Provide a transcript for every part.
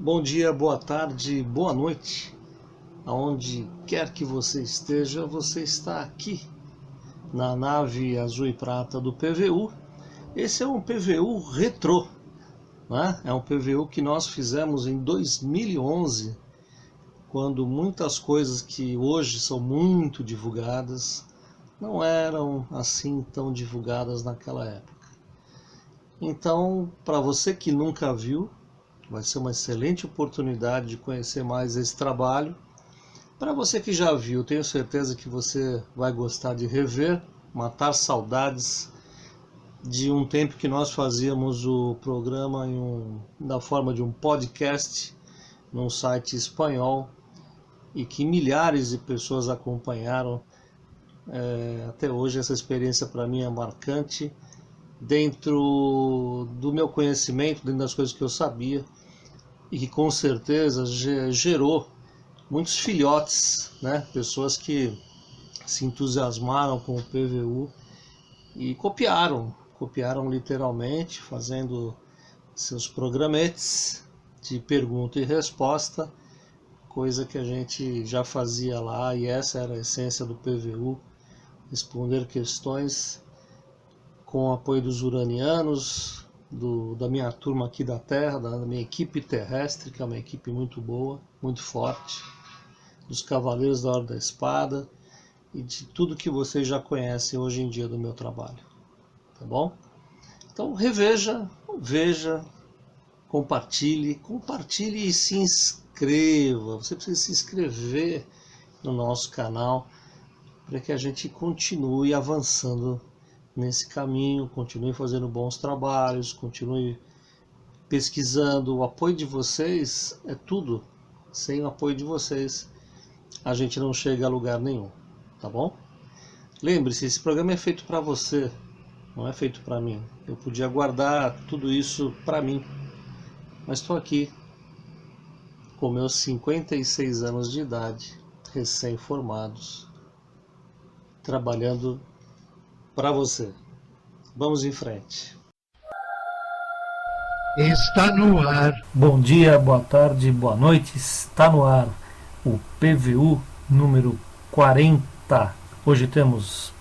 Bom dia, boa tarde, boa noite. Aonde quer que você esteja, você está aqui na nave azul e prata do PVU. Esse é um PVU retrô, né? É um PVU que nós fizemos em 2011, quando muitas coisas que hoje são muito divulgadas não eram assim tão divulgadas naquela época. Então, para você que nunca viu, vai ser uma excelente oportunidade de conhecer mais esse trabalho. Para você que já viu, tenho certeza que você vai gostar de rever, matar saudades de um tempo que nós fazíamos o programa na forma de um podcast num site espanhol e que milhares de pessoas acompanharam. Até hoje essa experiência para mim é marcante dentro do meu conhecimento, dentro das coisas que eu sabia, e que com certeza gerou muitos filhotes, né? Pessoas que se entusiasmaram com o PVU e copiaram literalmente, fazendo seus programetes de pergunta e resposta, coisa que a gente já fazia lá, e essa era a essência do PVU, responder questões com o apoio dos uranianos, da minha turma aqui da Terra, da minha equipe terrestre, que é uma equipe muito boa, muito forte, dos Cavaleiros da Ordem da Espada e de tudo que vocês já conhecem hoje em dia do meu trabalho, tá bom? Então reveja, veja, compartilhe e se inscreva. Você precisa se inscrever no nosso canal para que a gente continue avançando nesse caminho, continue fazendo bons trabalhos, continue pesquisando. O apoio de vocês é tudo. Sem o apoio de vocês, a gente não chega a lugar nenhum, tá bom? Lembre-se, esse programa é feito para você, não é feito para mim. Eu podia guardar tudo isso para mim, mas estou aqui com meus 56 anos de idade, recém-formados, trabalhando para você. Vamos em frente. Está no ar. Bom dia, boa tarde, boa noite. Está no ar o PVU número 40. Hoje temos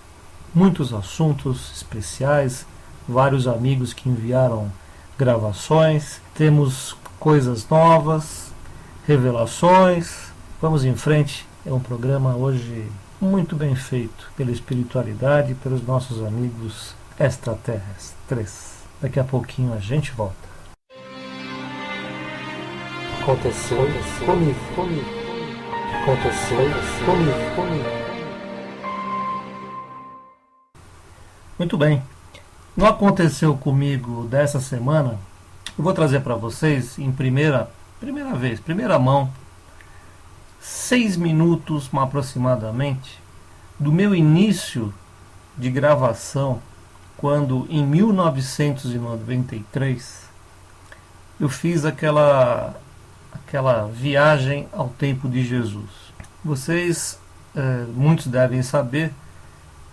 muitos assuntos especiais, vários amigos que enviaram gravações, temos coisas novas, revelações. Vamos em frente. É um programa hoje muito bem feito pela espiritualidade e pelos nossos amigos extraterrestres. Daqui a pouquinho a gente volta. Aconteceu comigo. Aconteceu comigo. Muito bem. Não aconteceu comigo dessa semana. Eu vou trazer para vocês em primeira mão, 6 minutos aproximadamente do meu início de gravação, quando em 1993 eu fiz aquela viagem ao tempo de Jesus. Vocês, muitos devem saber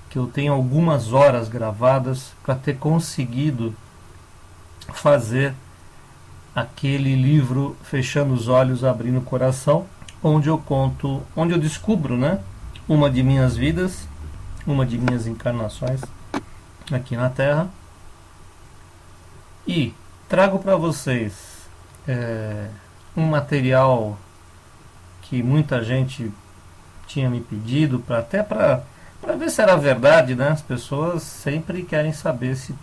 que eu tenho algumas horas gravadas para ter conseguido fazer aquele livro Fechando os Olhos, Abrindo o Coração, onde eu descubro, né, uma de minhas vidas, uma de minhas encarnações aqui na Terra, e trago para vocês um material que muita gente tinha me pedido, para ver se era verdade, né? As pessoas sempre querem saber se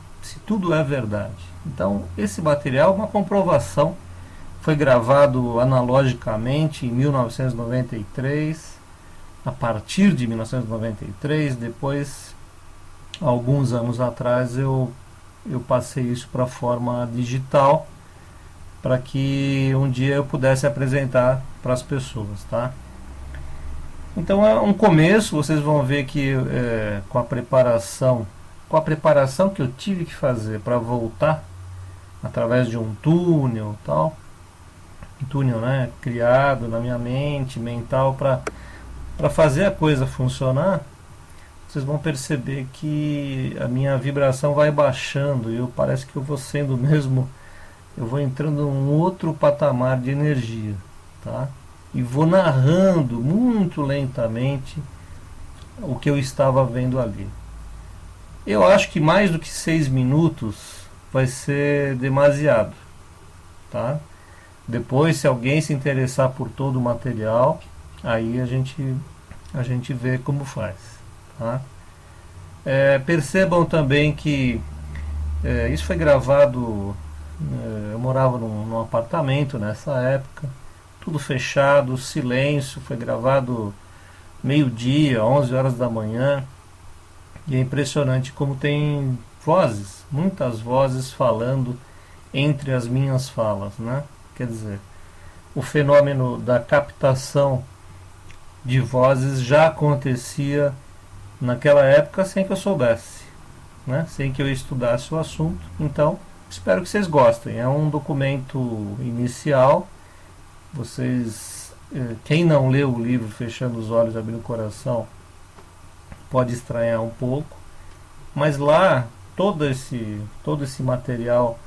tudo é verdade. Então, esse material é uma comprovação. Foi gravado analogicamente em 1993, a partir de 1993, depois, alguns anos atrás, eu passei isso para a forma digital, para que um dia eu pudesse apresentar para as pessoas, tá? Então é um começo. Vocês vão ver que com a preparação que eu tive que fazer para voltar através de um túnel, né, criado na minha mente mental para fazer a coisa funcionar, vocês vão perceber que a minha vibração vai baixando e parece que eu vou sendo mesmo eu vou entrando num outro patamar de energia, tá? E vou narrando muito lentamente o que eu estava vendo ali. Eu acho que mais do que 6 minutos vai ser demasiado, tá? Depois, se alguém se interessar por todo o material, aí a gente vê como faz, tá? Percebam também que isso foi gravado. Eu morava num apartamento nessa época, tudo fechado, silêncio. Foi gravado meio-dia, 11 horas da manhã. E é impressionante como tem vozes, muitas vozes falando entre as minhas falas, né? Quer dizer, o fenômeno da captação de vozes já acontecia naquela época sem que eu soubesse, né? Sem que eu estudasse o assunto. Então, espero que vocês gostem. É um documento inicial. Vocês, quem não leu o livro Fechando os Olhos, Abrindo o Coração, pode estranhar um pouco, mas lá todo esse material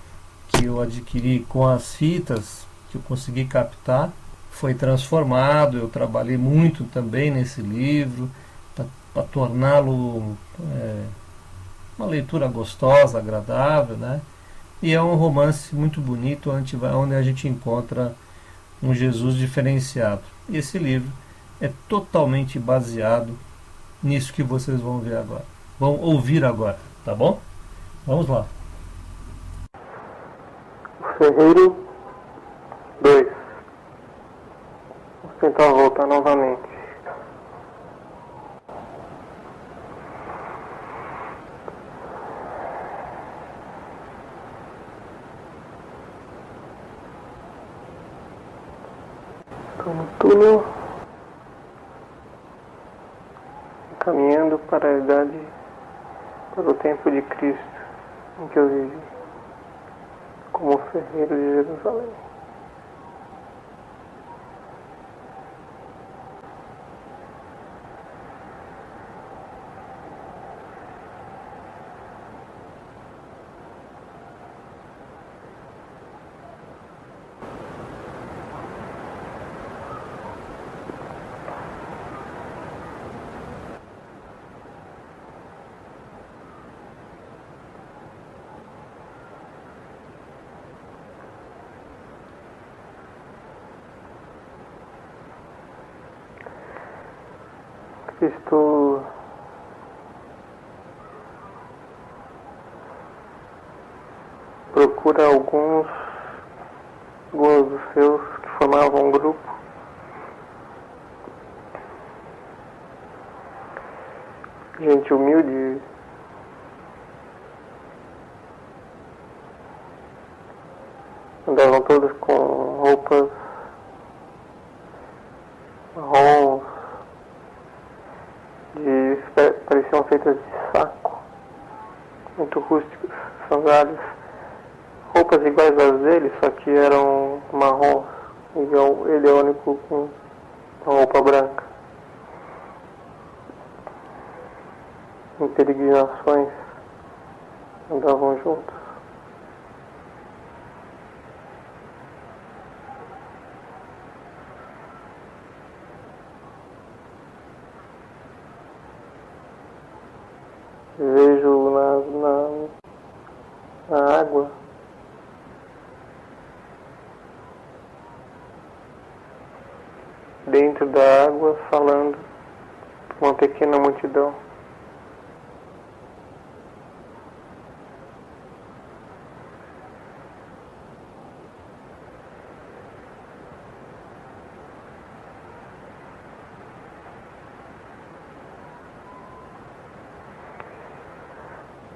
que eu adquiri com as fitas que eu consegui captar foi transformado. Eu trabalhei muito também nesse livro para torná-lo uma leitura gostosa, agradável, né? E é um romance muito bonito onde a gente encontra um Jesus diferenciado. E esse livro é totalmente baseado nisso que vocês vão ver agora. Vão ouvir agora, tá bom? Vamos lá. Ferreiro 2. Vamos tentar voltar novamente. Estou no túnel, caminhando para a idade, para o tempo de Cristo, em que eu vivi como ferreiro de Jerusalém. Cristo procura alguns dos seus que formavam um grupo, gente humilde, andavam todos com roupas marrons, pareciam feitas de saco, muito rústicas, sandálias, roupas iguais às dele, só que eram marrons, igual ele é o único com uma roupa branca. Em peregrinações andavam juntos. Vejo na água dentro da água falando com uma pequena multidão.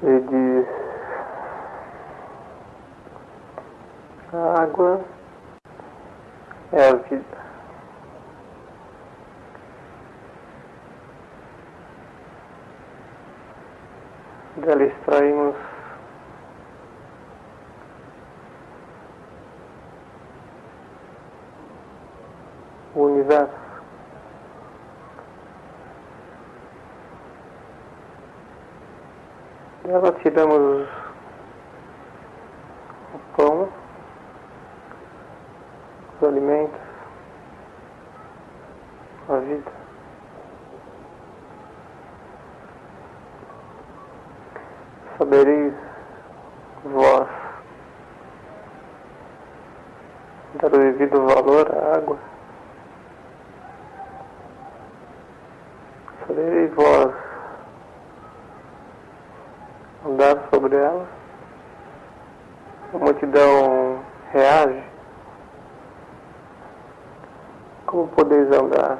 Ele diz: a água é a vida. Dela extraímos o universo. Dela tiramos o pão alimentos, a vida. Sabereis vós dar o devido valor à água? Sabereis vós andar sobre ela? A multidão reage? Como podeis andar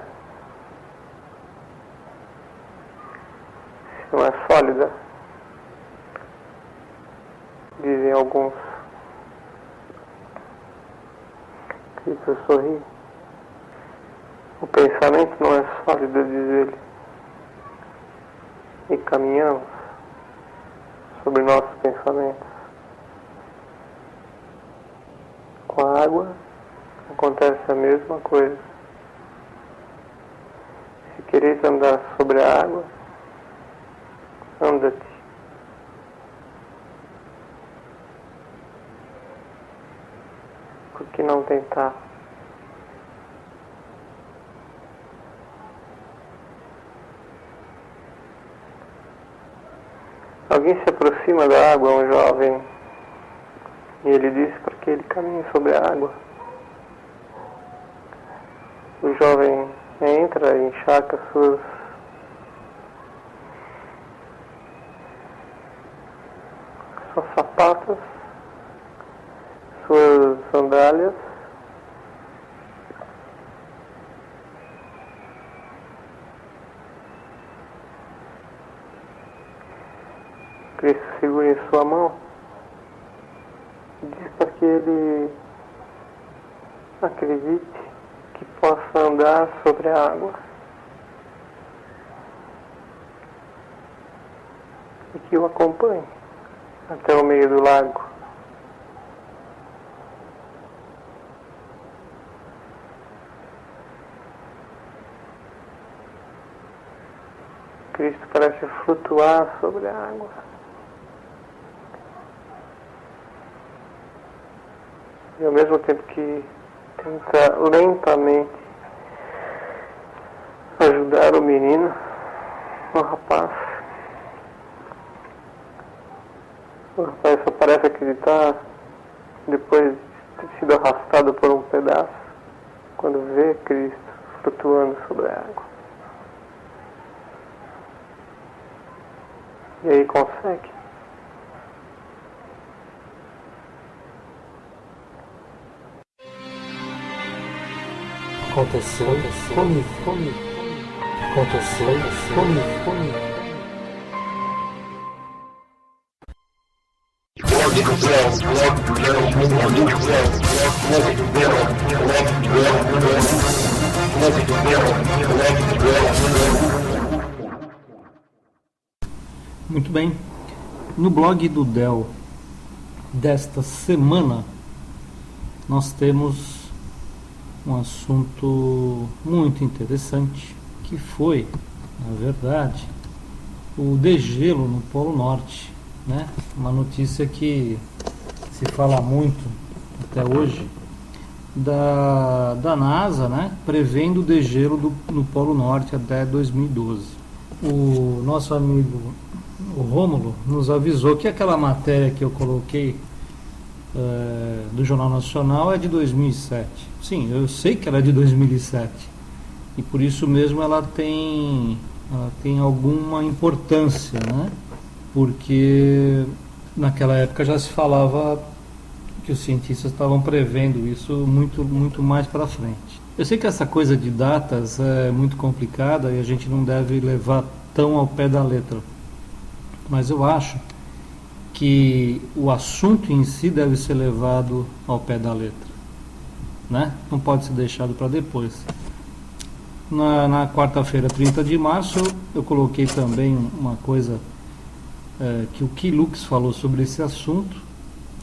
se não é sólida? Dizem alguns. Cristo sorri. O pensamento não é sólido, diz ele. E caminhamos sobre nossos pensamentos. Com a água acontece a mesma coisa. Se quereis andar sobre a água, anda-te. Por que não tentar? Alguém se aproxima da água, um jovem, e ele diz para que ele caminhe sobre a água. O jovem entra e encharca seus sapatos, suas sandálias, Cristo segura em sua mão e diz para que ele acredite que possa andar sobre a água e que o acompanhe até o meio do lago. Cristo parece flutuar sobre a água. E ao mesmo tempo que tenta lentamente ajudar o menino, o rapaz só parece acreditar depois de ter sido arrastado por um pedaço, quando vê Cristo flutuando sobre a água. E aí consegue. Aconteceu comigo. Aconteceu comigo. Muito bem. No blog do Del desta semana, nós temos um assunto muito interessante, que foi, na verdade, o degelo no Polo Norte, né? Uma notícia que se fala muito até hoje da NASA, né? Prevendo o degelo no Polo Norte até 2012. O nosso amigo o Rômulo nos avisou que aquela matéria que eu coloquei do Jornal Nacional é de 2007. Sim, eu sei que ela é de 2007 e por isso mesmo ela tem alguma importância, né? Porque naquela época já se falava que os cientistas estavam prevendo isso muito mais para frente. Eu sei que essa coisa de datas é muito complicada e a gente não deve levar tão ao pé da letra, mas eu acho que o assunto em si deve ser levado ao pé da letra, né? Não pode ser deixado para depois. Na quarta-feira, 30 de março, eu coloquei também uma coisa que o Kilux falou sobre esse assunto,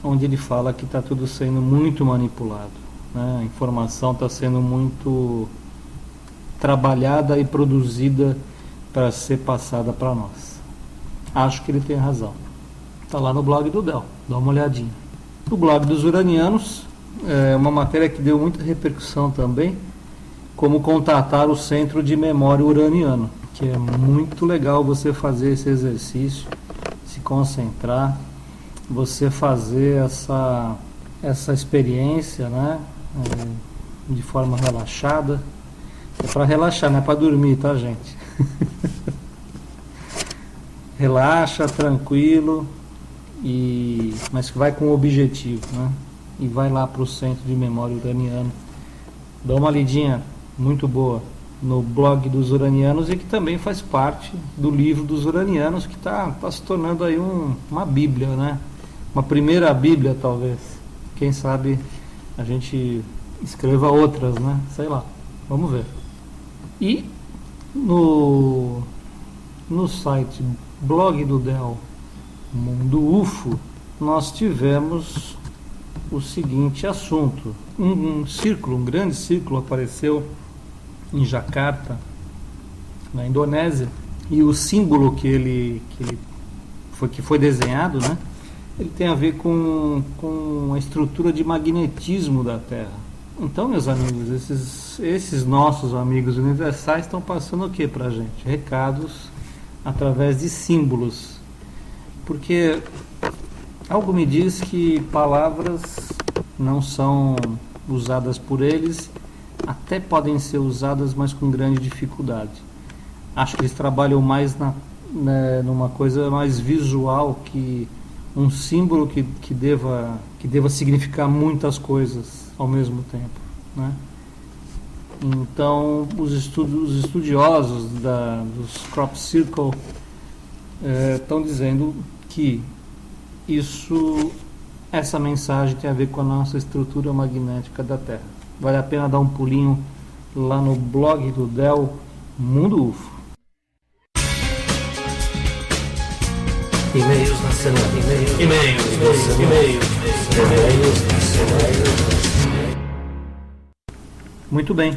onde ele fala que está tudo sendo muito manipulado, né? A informação está sendo muito trabalhada e produzida para ser passada para nós. Acho que ele tem razão. Está lá no blog do Del, dá uma olhadinha. No blog dos uranianos, uma matéria que deu muita repercussão também, como contatar o Centro de Memória Uraniano, que é muito legal você fazer esse exercício, se concentrar, você fazer essa experiência, né, de forma relaxada. É para relaxar, não é para dormir, tá, gente? Relaxa, tranquilo, mas vai com objetivo, né? E vai lá para o Centro de Memória Uraniano. Dá uma lidinha muito boa no blog dos uranianos e que também faz parte do livro dos uranianos, que está se tornando aí uma bíblia, né? Uma primeira bíblia, talvez. Quem sabe a gente escreva outras, né? Sei lá, vamos ver. E no site Blog do Del Mundo UFO, nós tivemos o seguinte assunto. Um grande círculo apareceu em Jakarta, na Indonésia, e o símbolo que foi desenhado, né, ele tem a ver com a estrutura de magnetismo da Terra. Então, meus amigos, esses nossos amigos universais estão passando o que pra gente? Recados através de símbolos. Porque algo me diz que palavras não são usadas por eles, até podem ser usadas, mas com grande dificuldade. Acho que eles trabalham mais numa coisa mais visual, que um símbolo que deva significar muitas coisas ao mesmo tempo, né? Então, os estudiosos dos Crop Circle estão dizendo que essa mensagem tem a ver com a nossa estrutura magnética da Terra. Vale a pena dar um pulinho lá no blog do Del Mundo UFO. E-mails na semana. E-mails. Muito bem,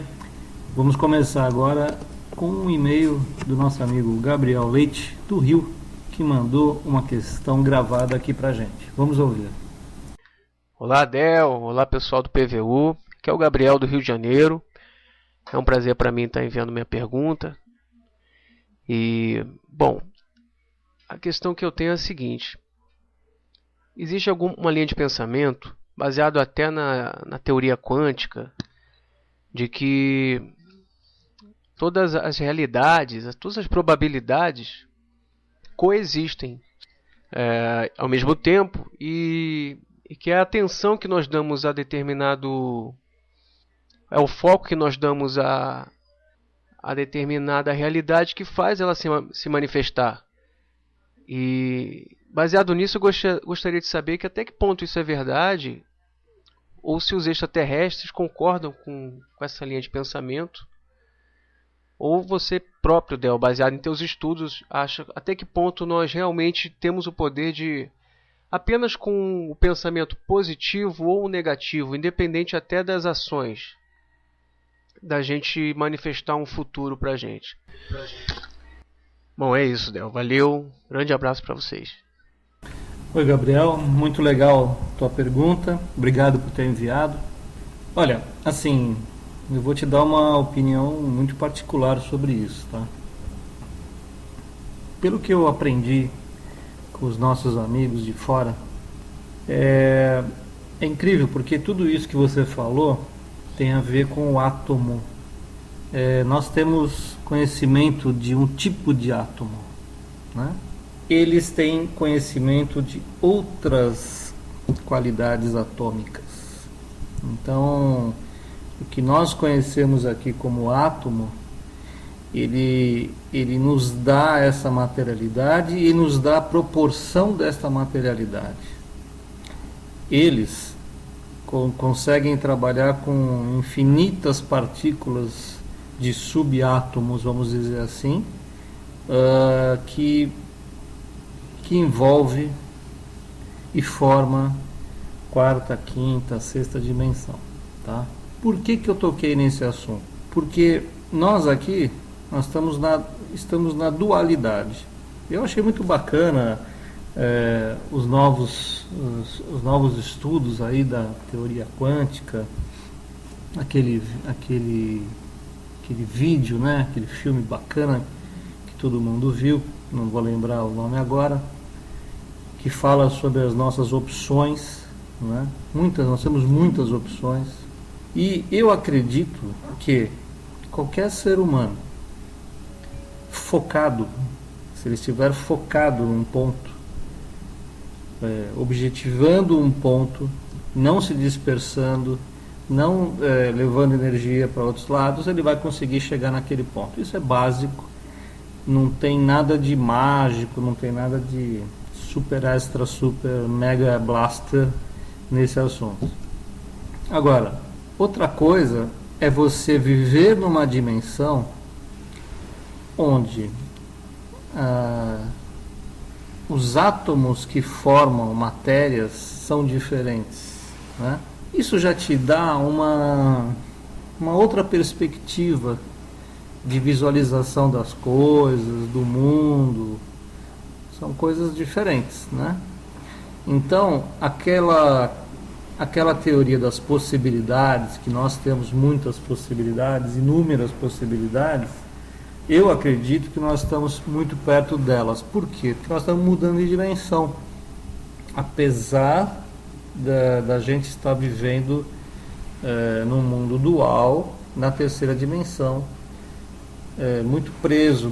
vamos começar agora com um e-mail do nosso amigo Gabriel Leite, do Rio, que mandou uma questão gravada aqui pra gente. Vamos ouvir. Olá, Del. Olá, pessoal do PVU. Aqui é o Gabriel do Rio de Janeiro. É um prazer para mim estar enviando minha pergunta. E, bom, a questão que eu tenho é a seguinte. Existe uma linha de pensamento, baseado até na teoria quântica, de que todas as realidades, todas as probabilidades coexistem ao mesmo tempo e que a atenção que nós damos a determinado... é o foco que nós damos a determinada realidade que faz ela se manifestar. E baseado nisso eu gostaria de saber que até que ponto isso é verdade, ou se os extraterrestres concordam com essa linha de pensamento, ou você próprio, Del, baseado em teus estudos, acha até que ponto nós realmente temos o poder de, apenas com o pensamento positivo ou negativo, independente até das ações, da gente manifestar um futuro pra gente. Bom, é isso, Del. Valeu. Grande abraço para vocês. Oi, Gabriel. Muito legal tua pergunta. Obrigado por ter enviado. Olha, assim, eu vou te dar uma opinião muito particular sobre isso, tá? Pelo que eu aprendi com os nossos amigos de fora, é incrível, porque tudo isso que você falou tem a ver com o átomo. Nós temos conhecimento de um tipo de átomo, né? Eles têm conhecimento de outras qualidades atômicas. Então, o que nós conhecemos aqui como átomo, ele nos dá essa materialidade e nos dá a proporção desta materialidade. Eles conseguem trabalhar com infinitas partículas de subátomos, vamos dizer assim, que envolve e forma quarta, quinta, sexta dimensão, tá? Por que eu toquei nesse assunto? Porque nós aqui estamos na dualidade. Eu achei muito bacana os novos estudos aí da teoria quântica, aquele vídeo, né, aquele filme bacana que todo mundo viu, não vou lembrar o nome agora, que fala sobre as nossas opções, né? Nós temos muitas opções, e eu acredito que qualquer ser humano focado, se ele estiver focado num ponto, objetivando um ponto, não se dispersando, não levando energia para outros lados, ele vai conseguir chegar naquele ponto. Isso é básico, não tem nada de mágico, não tem nada de super extra, super mega blaster nesse assunto. Agora, outra coisa é você viver numa dimensão onde os átomos que formam matérias são diferentes, né? Isso já te dá uma outra perspectiva de visualização das coisas, do mundo. São coisas diferentes, né? Então, aquela teoria das possibilidades, que nós temos muitas possibilidades, inúmeras possibilidades, eu acredito que nós estamos muito perto delas. Por quê? Porque nós estamos mudando de dimensão. Apesar da gente estar vivendo num mundo dual, na terceira dimensão, muito preso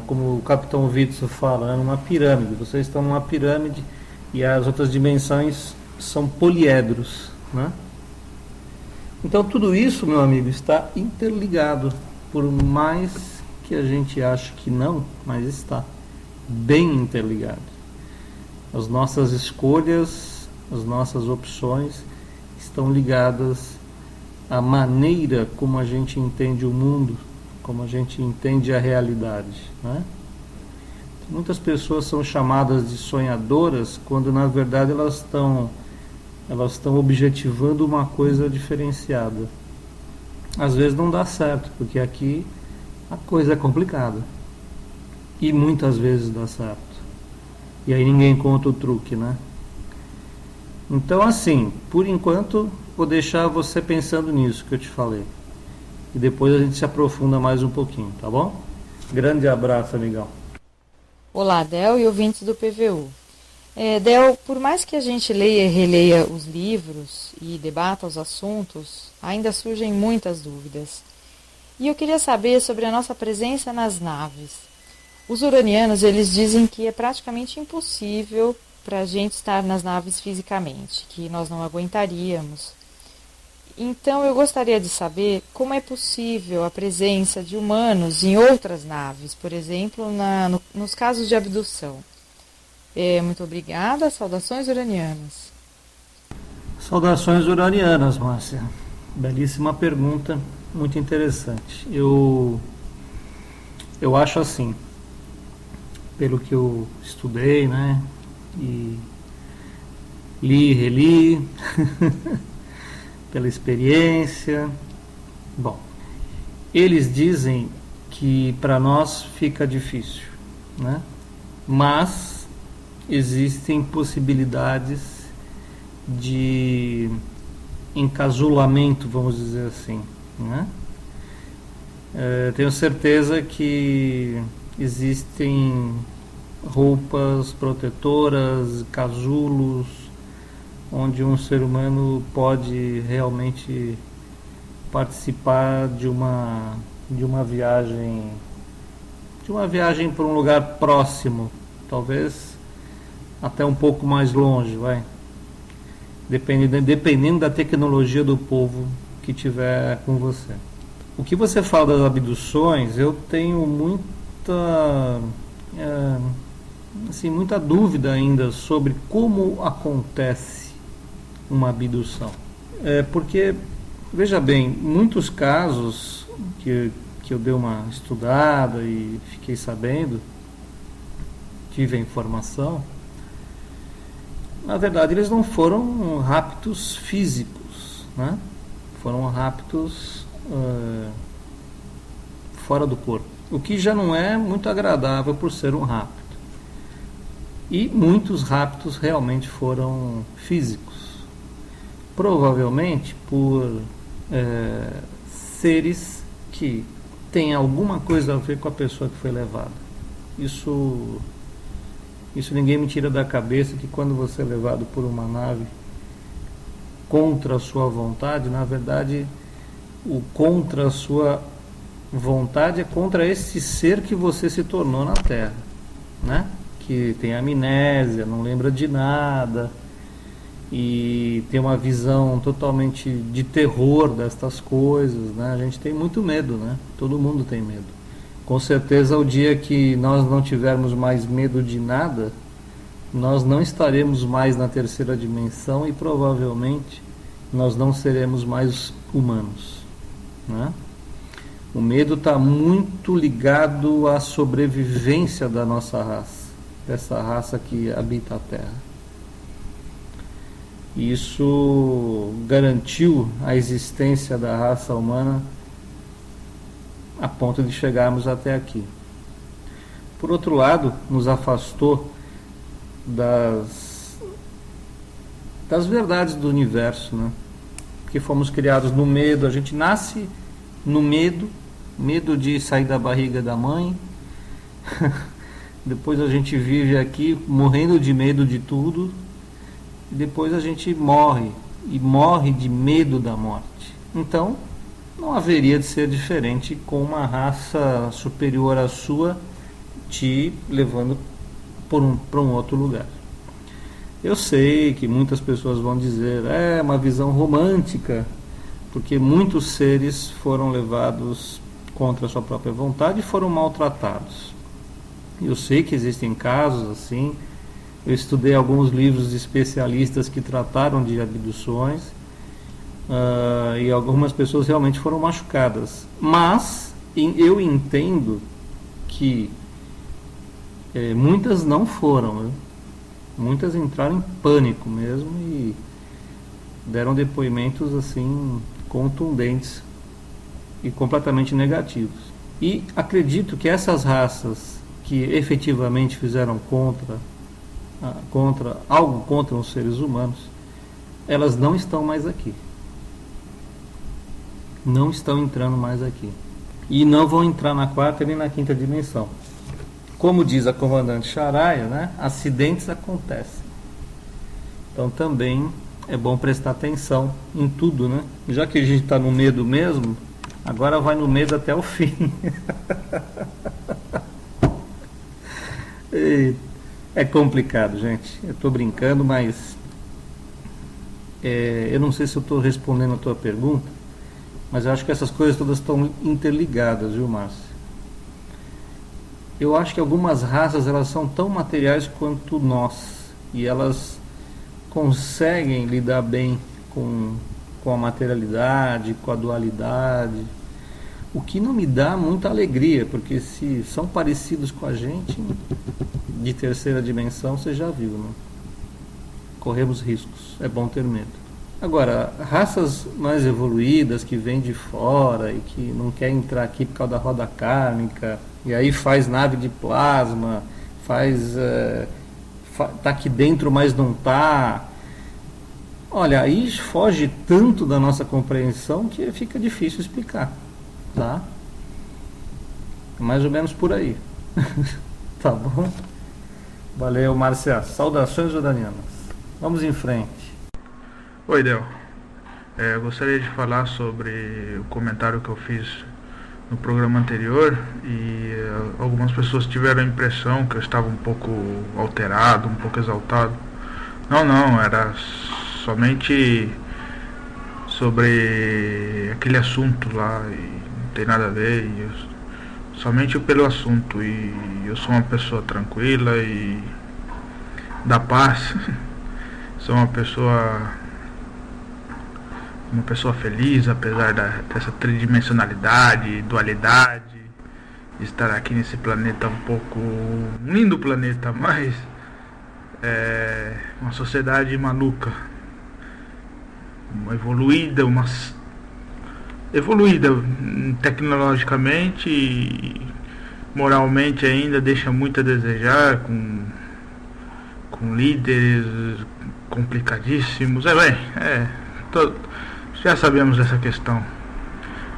como o Capitão Vitso fala, numa pirâmide. Vocês estão numa pirâmide e as outras dimensões são poliedros, né? Então tudo isso, meu amigo, está interligado, por mais que a gente ache que não, mas está bem interligado. As nossas escolhas, as nossas opções estão ligadas à maneira como a gente entende o mundo, como a gente entende a realidade, né? Muitas pessoas são chamadas de sonhadoras quando na verdade elas estão objetivando uma coisa diferenciada. Às vezes não dá certo, porque aqui a coisa é complicada. E muitas vezes dá certo. E aí ninguém conta o truque, né? Então, assim, por enquanto, vou deixar você pensando nisso que eu te falei. E depois a gente se aprofunda mais um pouquinho, tá bom? Grande abraço, amigão. Olá, Del e ouvintes do PVU. Del, por mais que a gente leia e releia os livros e debata os assuntos, ainda surgem muitas dúvidas. E eu queria saber sobre a nossa presença nas naves. Os uranianos, eles dizem que é praticamente impossível para a gente estar nas naves fisicamente, que nós não aguentaríamos. Então eu gostaria de saber como é possível a presença de humanos em outras naves, por exemplo, nos casos de abdução. Muito obrigada, saudações uranianas. Saudações uranianas, Márcia. Belíssima pergunta, muito interessante. Eu acho assim, pelo que eu estudei, né, e li e reli, pela experiência. Bom, eles dizem que para nós fica difícil, né? Mas existem possibilidades de encasulamento, vamos dizer assim, né? Tenho certeza que existem roupas protetoras, casulos, onde um ser humano pode realmente participar de uma viagem para um lugar próximo, talvez até um pouco mais longe, vai, dependendo da tecnologia do povo que tiver com você. O que você fala das abduções, eu tenho muita dúvida ainda sobre como acontece uma abdução. Porque, veja bem, muitos casos que eu dei uma estudada e fiquei sabendo, tive a informação, na verdade eles não foram raptos físicos, né? Foram raptos fora do corpo, o que já não é muito agradável por ser um rapto. E muitos raptos realmente foram físicos, provavelmente por seres que têm alguma coisa a ver com a pessoa que foi levada. Isso ninguém me tira da cabeça, que quando você é levado por uma nave contra a sua vontade, na verdade, o contra a sua vontade é contra esse ser que você se tornou na Terra, né? Que tem amnésia, não lembra de nada e tem uma visão totalmente de terror destas coisas, né? A gente tem muito medo, né? Todo mundo tem medo. Com certeza, o dia que nós não tivermos mais medo de nada, nós não estaremos mais na terceira dimensão e provavelmente nós não seremos mais humanos, né? O medo está muito ligado à sobrevivência da nossa raça, dessa raça que habita a Terra. E isso garantiu a existência da raça humana a ponto de chegarmos até aqui. Por outro lado, nos afastou das verdades do universo, né? Porque fomos criados no medo, a gente nasce no medo de sair da barriga da mãe. Depois a gente vive aqui morrendo de medo de tudo. E depois a gente morre, e morre de medo da morte. Então, não haveria de ser diferente com uma raça superior à sua te levando para um outro lugar. Eu sei que muitas pessoas vão dizer, é uma visão romântica, porque muitos seres foram levados contra a sua própria vontade e foram maltratados. Eu sei que existem casos assim. Eu estudei alguns livros de especialistas que trataram de abduções, e algumas pessoas realmente foram machucadas. Mas eu entendo que muitas não foram, né? Muitas entraram em pânico mesmo e deram depoimentos assim contundentes e completamente negativos. E acredito que essas raças que efetivamente fizeram algo contra os seres humanos, elas não estão mais aqui. Não estão entrando mais aqui. E não vão entrar na quarta nem na quinta dimensão. Como diz a comandante Sharaia, né? Acidentes acontecem. Então também é bom prestar atenção em tudo, né? Já que a gente está no medo mesmo, agora vai no medo até o fim. É complicado, gente. Eu estou brincando, mas eu não sei se eu estou respondendo a tua pergunta, mas eu acho que essas coisas todas estão interligadas, viu, Márcio? Eu acho que algumas raças elas são tão materiais quanto nós e elas conseguem lidar bem com a materialidade, com a dualidade, o que não me dá muita alegria, porque se são parecidos com a gente de terceira dimensão, você já viu, né? Corremos riscos, é bom ter medo. Agora, raças mais evoluídas que vêm de fora e que não querem entrar aqui por causa da roda kármica, e aí faz nave de plasma, tá aqui dentro, mas não tá. Olha, aí foge tanto da nossa compreensão que fica difícil explicar, tá? É mais ou menos por aí. Tá bom? Valeu, Márcia. Saudações jordanianas. Vamos em frente. Oi, Del. Eu gostaria de falar sobre o comentário que eu fiz no programa anterior e algumas pessoas tiveram a impressão que eu estava um pouco alterado, um pouco exaltado. Não, era somente sobre aquele assunto lá e não tem nada a ver, somente pelo assunto, e eu sou uma pessoa tranquila e da paz. Sou uma pessoa feliz, apesar dessa tridimensionalidade, dualidade, de estar aqui nesse planeta um lindo planeta, mas uma sociedade maluca, evoluída tecnologicamente e moralmente ainda deixa muito a desejar, com com líderes complicadíssimos. Já sabemos dessa questão.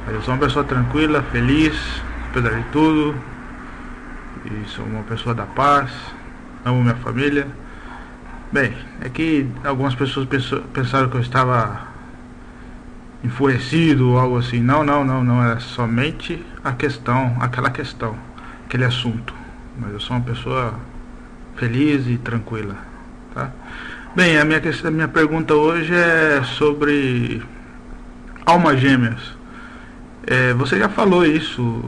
Mas eu sou uma pessoa tranquila, feliz, apesar de tudo. E sou uma pessoa da paz, amo minha família. Bem, é que algumas pessoas pensaram que eu estava enfurecido ou algo assim. Não, era somente aquela questão, aquele assunto. Mas eu sou uma pessoa feliz e tranquila, tá? Bem, a minha pergunta hoje é sobre almas gêmeas. Você já falou isso,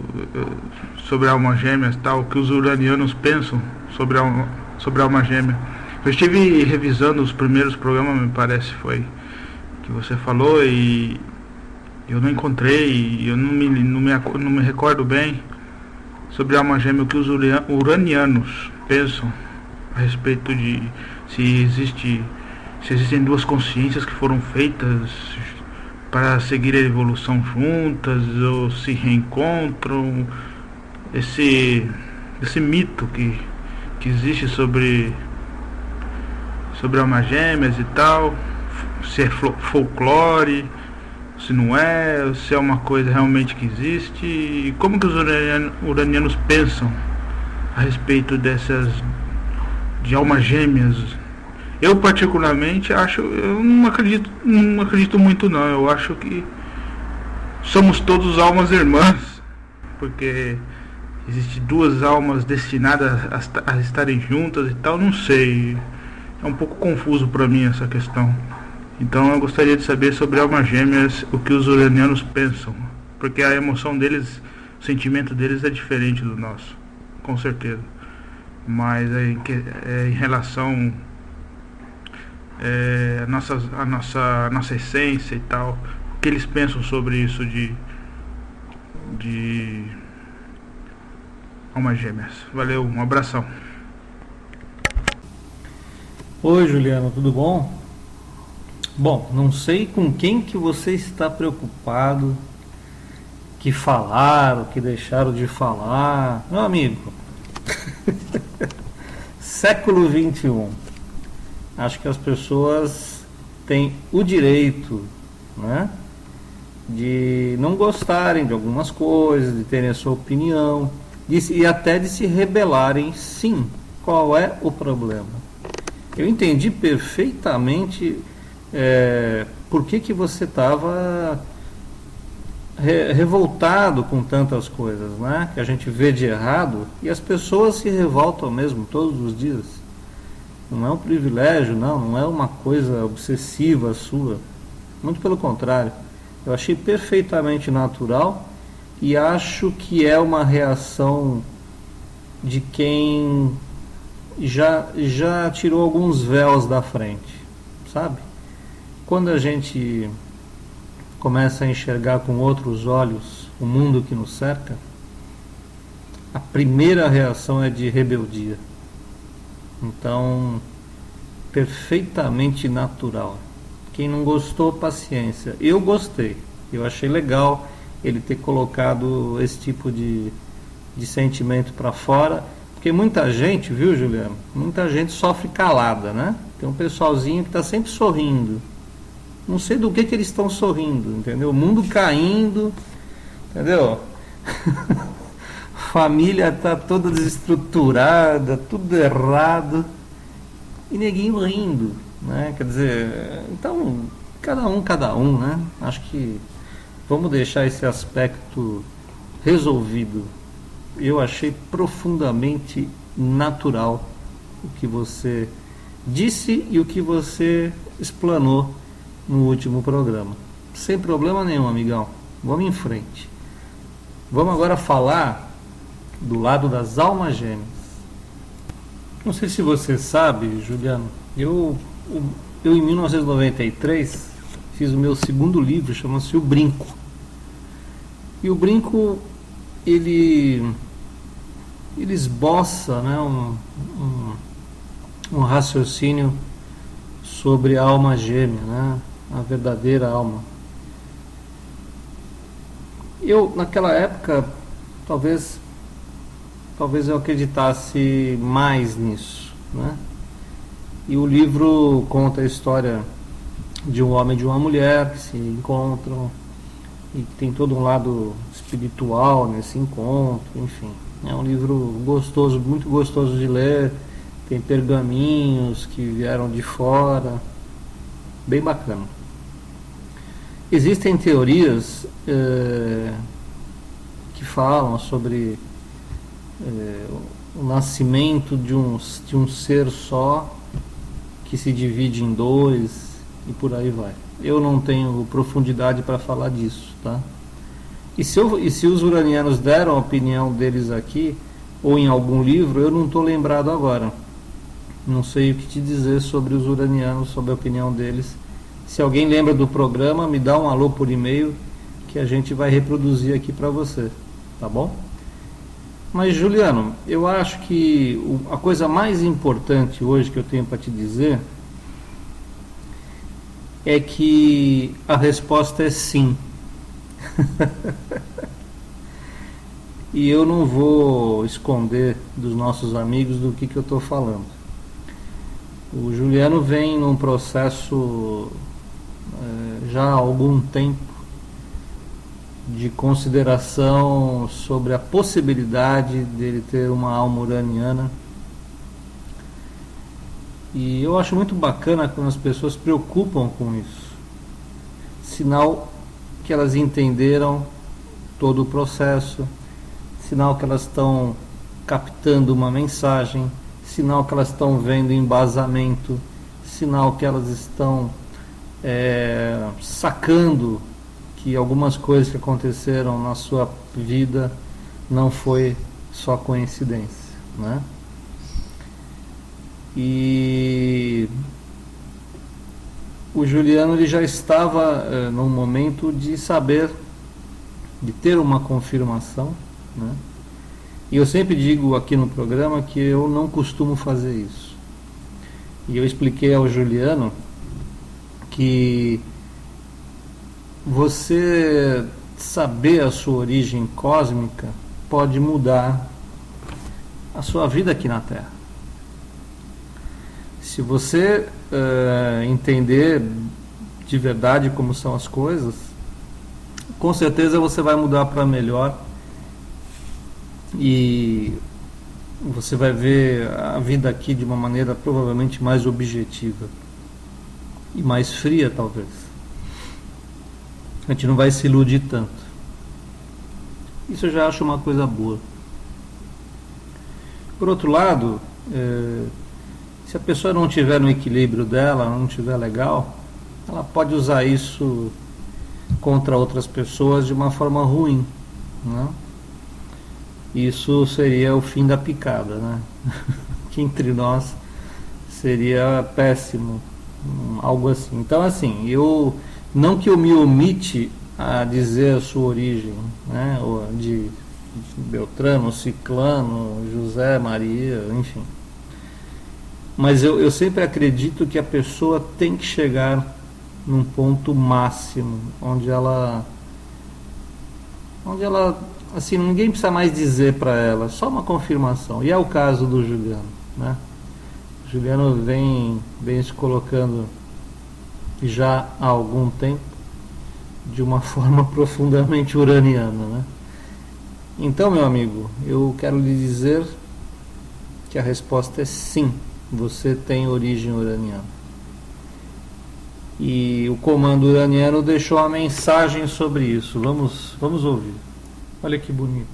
sobre almas gêmeas, tal, que os uranianos pensam sobre alma gêmea. Eu estive revisando os primeiros programas, me parece, foi que você falou, e eu não encontrei, eu não me recordo bem sobre alma gêmea, o que os uranianos pensam a respeito de se existem duas consciências que foram feitas para seguir a evolução juntas, ou se reencontram, esse mito que existe sobre almas gêmeas e tal, se é folclore, se não é, se é uma coisa realmente que existe, e como que os uranianos pensam a respeito de almas gêmeas. Eu particularmente eu não acredito muito não. Eu acho que somos todos almas irmãs, porque existem duas almas destinadas a estarem juntas e tal, não sei. É um pouco confuso para mim essa questão. Então eu gostaria de saber sobre almas gêmeas, o que os uranianos pensam, porque a emoção deles, o sentimento deles é diferente do nosso, com certeza. Mas em relação a nossa essência e tal, o que eles pensam sobre isso de almas gêmeas. Valeu, um abração. Oi, Juliano, tudo bom? Bom, não sei com quem que você está preocupado, que falaram, que deixaram de falar. Meu amigo, século XXI. Acho que as pessoas têm o direito, né, de não gostarem de algumas coisas, de terem a sua opinião, e até de se rebelarem, sim. Qual é o problema? Eu entendi perfeitamente por que você estava revoltado com tantas coisas, né, que a gente vê de errado, e as pessoas se revoltam mesmo todos os dias. Não é um privilégio, não é uma coisa obsessiva sua. Muito pelo contrário. Eu achei perfeitamente natural e acho que é uma reação de quem já tirou alguns véus da frente, sabe? Quando a gente começa a enxergar com outros olhos o mundo que nos cerca, a primeira reação é de rebeldia. Então, perfeitamente natural. Quem não gostou, paciência. Eu gostei. Eu achei legal ele ter colocado esse tipo de sentimento para fora. Porque muita gente, viu, Juliano? Muita gente sofre calada, né? Tem um pessoalzinho que está sempre sorrindo. Não sei do que eles estão sorrindo, entendeu? O mundo caindo, entendeu? Família está toda desestruturada, tudo errado, e neguinho rindo, né? Quer dizer, então, cada um, né? Acho que vamos deixar esse aspecto resolvido. Eu achei profundamente natural o que você disse e o que você explanou no último programa. Sem problema nenhum, amigão. Vamos em frente. Vamos agora falar do lado das almas gêmeas. Não sei se você sabe, Juliano, eu em 1993 fiz o meu segundo livro, chama-se O Brinco. E o Brinco, ele esboça, né, um raciocínio sobre a alma gêmea, né, a verdadeira alma. Eu, naquela época, talvez eu acreditasse mais nisso, né? E o livro conta a história de um homem e de uma mulher que se encontram e tem todo um lado espiritual nesse encontro, enfim. É um livro gostoso, muito gostoso de ler, tem pergaminhos que vieram de fora, bem bacana. Existem teorias que falam sobre o nascimento de um ser só que se divide em dois e por aí vai. Eu não tenho profundidade para falar disso, tá? E se os uranianos deram a opinião deles aqui, ou em algum livro, eu não estou lembrado agora. Não sei o que te dizer sobre os uranianos, sobre a opinião deles. Se alguém lembra do programa, me dá um alô por e-mail que a gente vai reproduzir aqui para você, tá bom? Mas Juliano, eu acho que a coisa mais importante hoje que eu tenho para te dizer é que a resposta é sim. E eu não vou esconder dos nossos amigos do que eu estou falando. O Juliano vem num processo já há algum tempo de consideração sobre a possibilidade dele ter uma alma uraniana. E eu acho muito bacana quando as pessoas se preocupam com isso. Sinal que elas entenderam todo o processo, sinal que elas estão captando uma mensagem, sinal que elas estão vendo embasamento, sinal que elas estão sacando que algumas coisas que aconteceram na sua vida não foi só coincidência, né? E o Juliano ele já estava num momento de saber, de ter uma confirmação, né? E eu sempre digo aqui no programa que eu não costumo fazer isso. E eu expliquei ao Juliano que você saber a sua origem cósmica pode mudar a sua vida aqui na Terra. Se você entender de verdade como são as coisas, com certeza você vai mudar para melhor e você vai ver a vida aqui de uma maneira provavelmente mais objetiva e mais fria, talvez. A gente não vai se iludir tanto. Isso eu já acho uma coisa boa. Por outro lado, se a pessoa não estiver no equilíbrio dela, não estiver legal, ela pode usar isso contra outras pessoas de uma forma ruim, né? Isso seria o fim da picada, né? Que entre nós seria péssimo, algo assim. Então, assim, não que eu me omite a dizer a sua origem, né? Ou de Beltrano, Ciclano, José, Maria, enfim. Mas eu sempre acredito que a pessoa tem que chegar num ponto máximo, onde ela assim, ninguém precisa mais dizer para ela, só uma confirmação. E é o caso do Juliano, né? O Juliano vem se colocando já há algum tempo de uma forma profundamente uraniana, né? Então, meu amigo, eu quero lhe dizer que a resposta é sim. Você tem origem uraniana. E o comando uraniano deixou uma mensagem sobre isso. Vamos ouvir. Olha que bonito.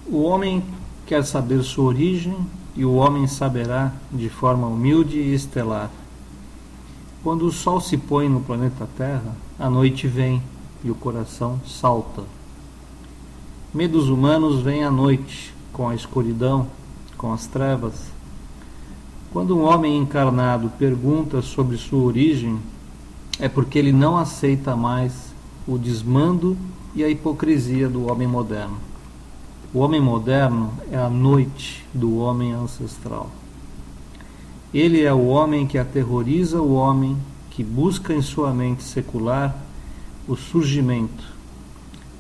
O homem quer saber sua origem e o homem saberá de forma humilde e estelar. Quando o sol se põe no planeta Terra, a noite vem e o coração salta. Medos humanos vêm à noite, com a escuridão, com as trevas. Quando um homem encarnado pergunta sobre sua origem, é porque ele não aceita mais o desmando e a hipocrisia do homem moderno. O homem moderno é a noite do homem ancestral. Ele é o homem que aterroriza o homem que busca em sua mente secular o surgimento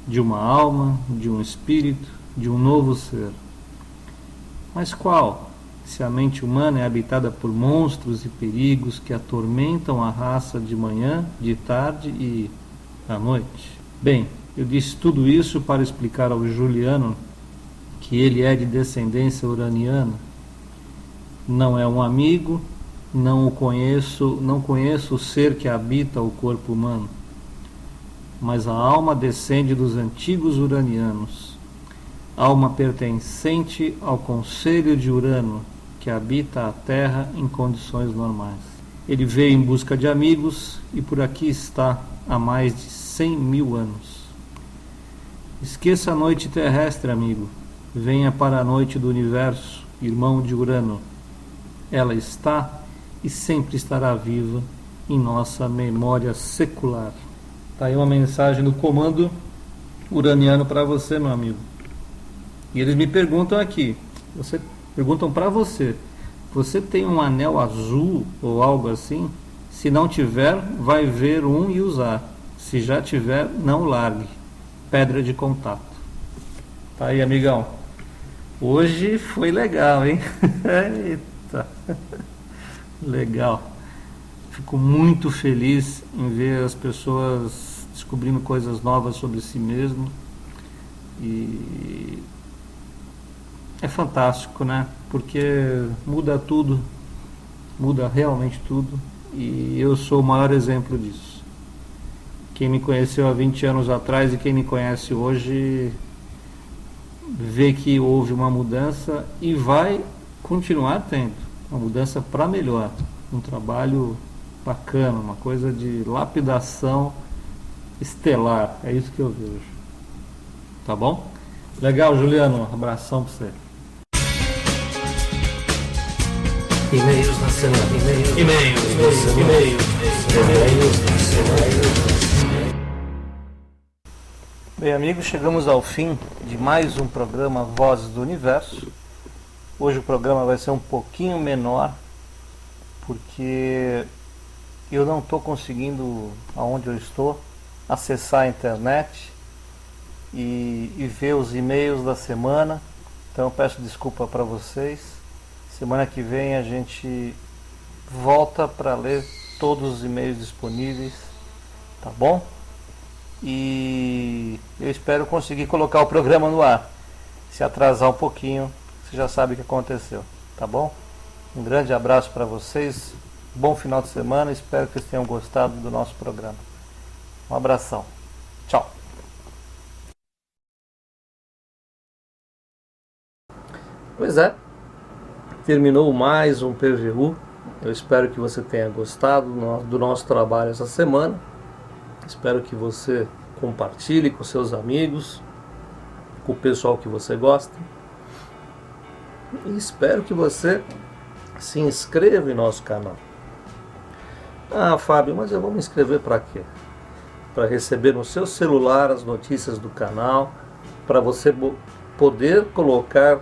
de uma alma, de um espírito, de um novo ser. Mas qual? se a mente humana é habitada por monstros e perigos que atormentam a raça de manhã, de tarde e à noite. Bem, eu disse tudo isso para explicar ao Juliano que ele é de descendência uraniana. Não é um amigo, não conheço o ser que habita o corpo humano, mas a alma descende dos antigos uranianos, alma pertencente ao Conselho de Urano, que habita a Terra em condições normais. Ele veio em busca de amigos e por aqui está há mais de 100.000 anos. Esqueça a noite terrestre, amigo. Venha para a noite do universo, irmão de Urano. Ela está e sempre estará viva em nossa memória secular. Está aí uma mensagem do comando uraniano para você, meu amigo. E eles me perguntam aqui, perguntam para você, você tem um anel azul ou algo assim? Se não tiver, vai ver um e usar. Se já tiver, não largue. Pedra de contato. Tá aí, amigão. Hoje foi legal, hein? Eita. Legal. Fico muito feliz em ver as pessoas descobrindo coisas novas sobre si mesmo. E é fantástico, né? Porque muda tudo, muda realmente tudo, e eu sou o maior exemplo disso. Quem me conheceu há 20 anos atrás e quem me conhece hoje vê que houve uma mudança e vai continuar tendo uma mudança para melhor, um trabalho bacana, uma coisa de lapidação estelar, é isso que eu vejo. Tá bom? Legal, Juliano, um abração para você. E-mails na semana. Bem, amigos, chegamos ao fim de mais um programa Vozes do Universo. Hoje o programa vai ser um pouquinho menor, porque eu não estou conseguindo, aonde eu estou, acessar a internet e ver os e-mails da semana. Então eu peço desculpa para vocês. Semana que vem a gente volta para ler todos os e-mails disponíveis, tá bom? E eu espero conseguir colocar o programa no ar. Se atrasar um pouquinho, você já sabe o que aconteceu, tá bom? Um grande abraço para vocês, bom final de semana, espero que vocês tenham gostado do nosso programa. Um abração, tchau! Pois é, terminou mais um PVU. Eu espero que você tenha gostado do nosso trabalho essa semana. Espero que você compartilhe com seus amigos, com o pessoal que você gosta. E espero que você se inscreva em nosso canal. Ah, Fábio, mas eu vou me inscrever para quê? Para receber no seu celular as notícias do canal, para você poder colocar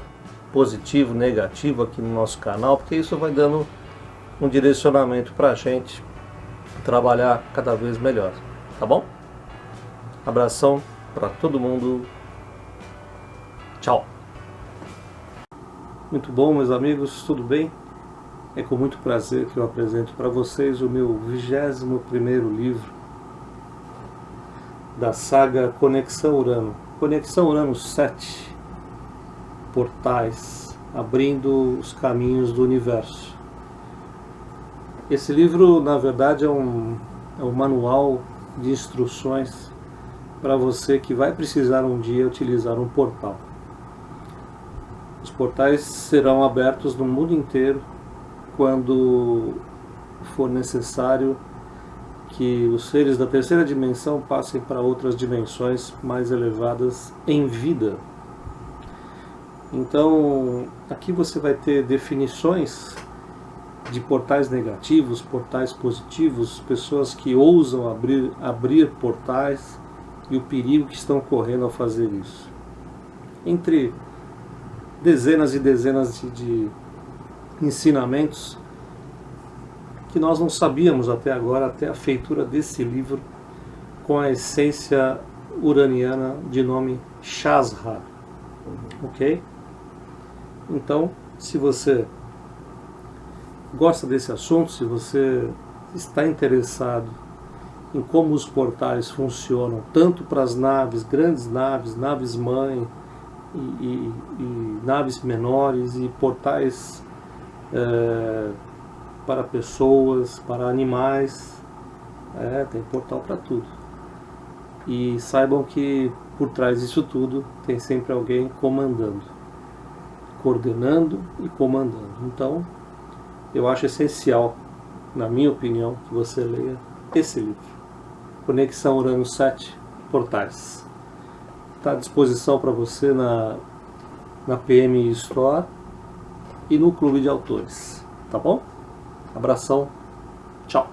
positivo, negativo aqui no nosso canal, porque isso vai dando um direcionamento para a gente trabalhar cada vez melhor, tá bom? Abração para todo mundo, tchau! Muito bom, meus amigos, tudo bem? É com muito prazer que eu apresento para vocês o meu 21º livro da saga Conexão Urano. Conexão Urano 7. Portais, abrindo os caminhos do universo. Esse livro, na verdade, é um manual de instruções para você que vai precisar um dia utilizar um portal. Os portais serão abertos no mundo inteiro quando for necessário que os seres da terceira dimensão passem para outras dimensões mais elevadas em vida. Então, aqui você vai ter definições de portais negativos, portais positivos, pessoas que ousam abrir portais e o perigo que estão correndo ao fazer isso. Entre dezenas e dezenas de ensinamentos que nós não sabíamos até agora, até a feitura desse livro com a essência uraniana de nome Shazhar. Ok? Então, se você gosta desse assunto, se você está interessado em como os portais funcionam, tanto para as naves, grandes naves, naves-mãe e naves menores e portais para pessoas, para animais, tem portal para tudo. E saibam que por trás disso tudo tem sempre alguém comandando, coordenando e comandando. Então, eu acho essencial, na minha opinião, que você leia esse livro, Conexão Urano 7 Portais. Está à disposição para você na PM Store e no Clube de Autores. Tá bom? Abração. Tchau.